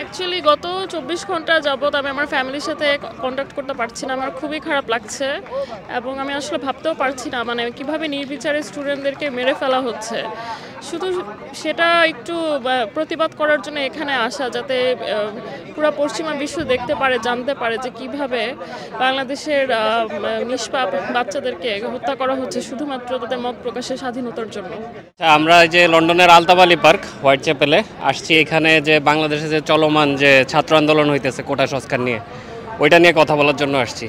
Actually গত ২৪ ঘন্টা যাবত আমি আমার ফ্যামিলির সাথে কন্ট্যাক্ট করতে পারছি না। আমার খুবই খারাপ লাগছে এবং আমি আসলে ভাবতেও পারছি না মানে কিভাবে নির্বিচারে স্টুডেন্টদেরকে মেরে ফেলা হচ্ছে। শুধু সেটা একটু প্রতিবাদ করার জন্য এখানে আসা, যাতে পুরো পশ্চিমা বিশ্ব দেখতে পারে, জানতে পারে যে কিভাবে বাংলাদেশের নিষ্পাপ বাচ্চাদেরকে হত্যা করা হচ্ছে শুধুমাত্র তাদের মত প্রকাশের স্বাধীনতার জন্য। আমরা যে লন্ডনের আলতাফ আলী পার্ক হোয়াইট চ্যাপেলে আসছি, এখানে যে বাংলাদেশে যে চলমান যে ছাত্র আন্দোলন হইতেছে কোটা সংস্কার নিয়ে, ওইটা নিয়ে কথা বলার জন্য আসছি।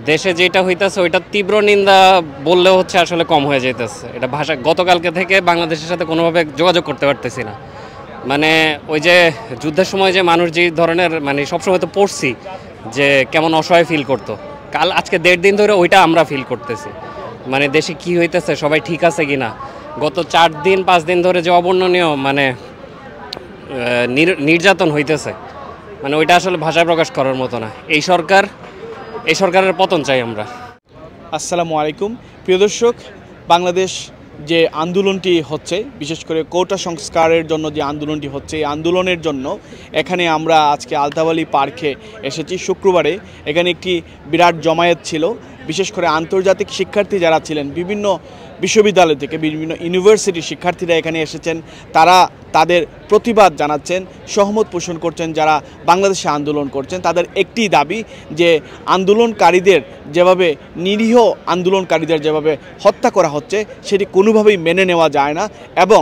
দেশে যেটা হইতেছে ওইটা তীব্র নিন্দা বললেও হচ্ছে আসলে কম হয়ে যাইতেছে। এটা ভাষা গতকালকে থেকে বাংলাদেশের সাথে কোনোভাবে যোগাযোগ করতে পারতেছি না। মানে ওই যে যুদ্ধের সময় যে মানুষ যে ধরনের মানে সবসময় তো পড়ছি যে কেমন অসহায় ফিল করতো, আজকে ১.৫ দিন ধরে ওইটা আমরা ফিল করতেছি। মানে দেশে কি হইতেছে, সবাই ঠিক আছে কিনা, গত ৪ দিন ৫ দিন ধরে যে অবর্ণনীয় মানে নির্যাতন হইতেছে, মানে ওইটা আসলে ভাষায় প্রকাশ করার মতো না। এই সরকারের পতন চাই আমরা। আসসালামু আলাইকুম প্রিয় দর্শক, বাংলাদেশ যে আন্দোলনটি হচ্ছে, বিশেষ করে কোটা সংস্কারের জন্য যে আন্দোলনটি হচ্ছে, এই আন্দোলনের জন্য এখানে আমরা আজকে আলতাফ আলী পার্কে এসেছি। শুক্রবারে এখানে একটি বিরাট জমায়েত ছিল। বিশেষ করে আন্তর্জাতিক শিক্ষার্থী যারা ছিলেন, বিভিন্ন বিশ্ববিদ্যালয় থেকে বিভিন্ন ইউনিভার্সিটির শিক্ষার্থীরা এখানে এসেছেন। তারা তাদের প্রতিবাদ জানাচ্ছেন, সহমত পোষণ করছেন। যারা বাংলাদেশে আন্দোলন করছেন তাদের একটি দাবি যে আন্দোলনকারীদের যেভাবে নিরীহ আন্দোলনকারীদের যেভাবে হত্যা করা হচ্ছে সেটি কোনোভাবেই মেনে নেওয়া যায় না। এবং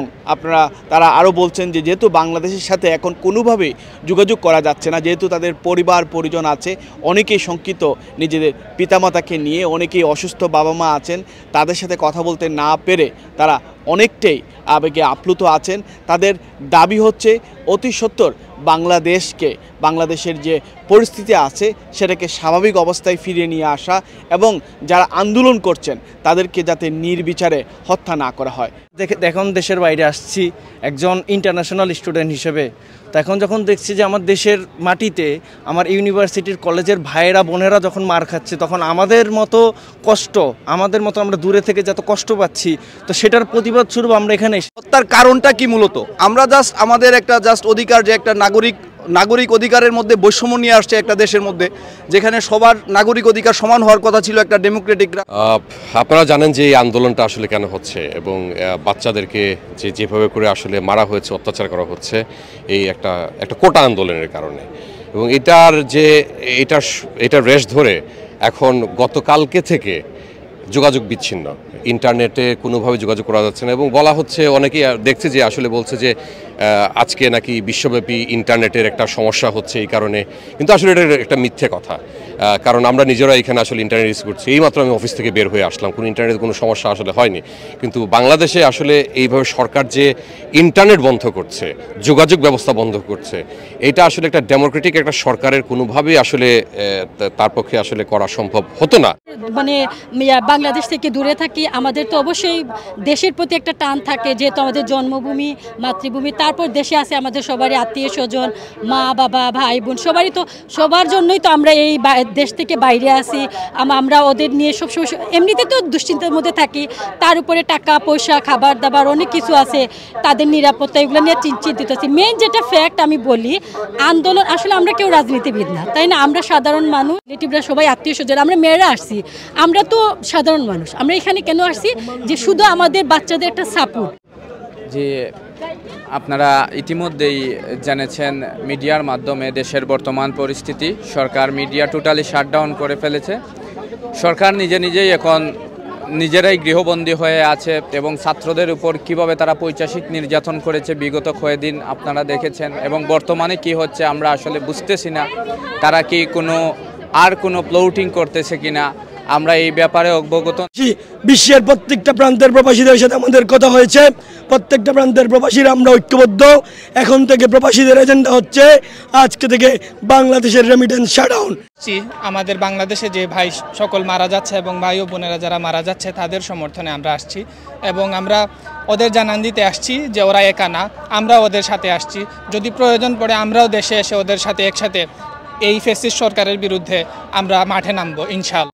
তারা আরও বলছেন যে যেহেতু বাংলাদেশের সাথে এখন কোনোভাবেই যোগাযোগ করা যাচ্ছে না, যেহেতু তাদের পরিবার পরিজন আছে, অনেকেই শঙ্কিত নিজেদের পিতামাতাকে নিয়ে, অনেকেই অসুস্থ বাবা মা আছেন, তাদের সাথে কথা বলতে না পেরে তারা অনেকটাই আবেগে আপ্লুত আছেন। তাদের দাবি হচ্ছে অতি সত্বর বাংলাদেশের যে পরিস্থিতি আছে সেটাকে স্বাভাবিক অবস্থায় ফিরিয়ে নিয়ে আসা এবং যারা আন্দোলন করছেন তাদেরকে যাতে নির্বিচারে হত্যা না করা হয়। এখন দেশের বাইরে আসছি একজন ইন্টারন্যাশনাল স্টুডেন্ট হিসেবে, তো এখন যখন দেখছি যে আমার দেশের মাটিতে আমার ইউনিভার্সিটির কলেজের ভাইয়েরা বোনেরা যখন মার খাচ্ছে, তখন আমাদের মতো আমরা দূরে থেকে যত কষ্ট পাচ্ছি, তো সেটার প্রতিবাদ স্বরূপ আমরা এখানে হত্যার কারণটা কি? মূলত আমরা আমাদের একটা অধিকার, যে একটা নাগরিক অধিকারের মধ্যে বৈষম্য নিয়ে আসছে একটা দেশের মধ্যে, যেখানে সবার নাগরিক অধিকার সমান হওয়ার কথা ছিল একটা ডেমোক্রেটিক। আপনারা জানেন যে এই আন্দোলনটা আসলে কেন হচ্ছে এবং বাচ্চাদেরকে যেভাবে করে আসলে মারা হয়েছে, অত্যাচার করা হচ্ছে এই একটা কোটা আন্দোলনের কারণে। এবং এটার রেশ ধরে এখন গতকালকে থেকে যোগাযোগ বিচ্ছিন্ন, ইন্টারনেটে কোনোভাবে যোগাযোগ করা যাচ্ছে না। এবং বলা হচ্ছে, অনেকেই দেখছে যে আসলে বলছে যে আজকে নাকি বিশ্বব্যাপী ইন্টারনেটের একটা সমস্যা হচ্ছে এই কারণে, কিন্তু আসলে এটা একটা মিথ্যে কথা। কারণ আমরা নিজেরা এখানে আসলে ইন্টারনেট ইউজ করছি। এইমাত্র আমি অফিস থেকে বের হয়ে আসলাম, কোনো ইন্টারনেটের কোনো সমস্যা আসলে হয়নি। কিন্তু বাংলাদেশে আসলে এইভাবে সরকার যে ইন্টারনেট বন্ধ করছে, যোগাযোগ ব্যবস্থা বন্ধ করছে, এটা আসলে একটা ডেমোক্রেটিক একটা সরকারের কোনোভাবেই আসলে তার পক্ষে আসলে করা সম্ভব হতো না। মানে বাংলাদেশ থেকে দূরে থাকি, আমাদের তো অবশ্যই দেশের প্রতি একটা টান থাকে, যেহেতু আমাদের জন্মভূমি, মাতৃভূমি, তারপর দেশে আছে আমাদের সবারই আত্মীয় স্বজন, মা বাবা ভাই বোন, সবার জন্যই তো আমরা এই দেশ থেকে বাইরে আসি। আমরা ওদের নিয়ে সবসময় এমনিতে তো দুশ্চিন্তার মধ্যে থাকি, তার উপরে টাকা পয়সা, খাবার দাবার, অনেক কিছু আছে, তাদের নিরাপত্তা, এগুলো নিয়ে চিন্তিত আছি। মেইন যেটা ফ্যাক্ট আমি বলি, আন্দোলন আসলে আমরা কেউ রাজনীতিবিদ না, তাই না? আমরা সাধারণ মানুষ, রিলেটিভরা সবাই আত্মীয় স্বজন, আমরা মেয়েরা আসছি, আমরা তো সাধারণ মানুষ। আমরা এখানে কেন আসছি? যে শুধু আমাদের বাচ্চাদের একটা সাপোর্ট। যে আপনারা ইতিমধ্যেই জেনেছেন মিডিয়ার মাধ্যমে দেশের বর্তমান পরিস্থিতি। সরকার মিডিয়া টোটালি শাটডাউন করে ফেলেছে। সরকার নিজেই এখন নিজেরাই গৃহবন্দী হয়ে আছে এবং ছাত্রদের উপর কিভাবে তারা পৈশাচিক নির্যাতন করেছে বিগত কয়েকদিন আপনারা দেখেছেন। এবং বর্তমানে কি হচ্ছে আমরা আসলে বুঝতেছি না, তারা কি কোনো প্লটিং করতেছে কিনা, আমরা এই ব্যাপারে অবগত। বিশ্বের প্রত্যেকটা প্রান্তের প্রবাসীদের সাথে আমাদের কথা হয়েছে, প্রত্যেকটা প্রান্তের প্রবাসীরা আমরা ঐক্যবদ্ধ। এখন থেকে প্রবাসীদের এজেন্ডা হচ্ছে আজকে থেকে বাংলাদেশের রেমিটেন্স শাটডাউন। আমাদের বাংলাদেশে যে ভাই সকল মারা যাচ্ছে এবং ভাই ও বোনেরা যারা মারা যাচ্ছে তাদের সমর্থনে আমরা আসছি এবং আমরা ওদের জানান দিতে আসছি যে ওরা একা না, আমরা ওদের সাথে আসছি। যদি প্রয়োজন পড়ে আমরাও দেশে এসে ওদের সাথে একসাথে এই ফ্যাসিস্ট সরকারের বিরুদ্ধে আমরা মাঠে নামবো ইনশাআল্লাহ।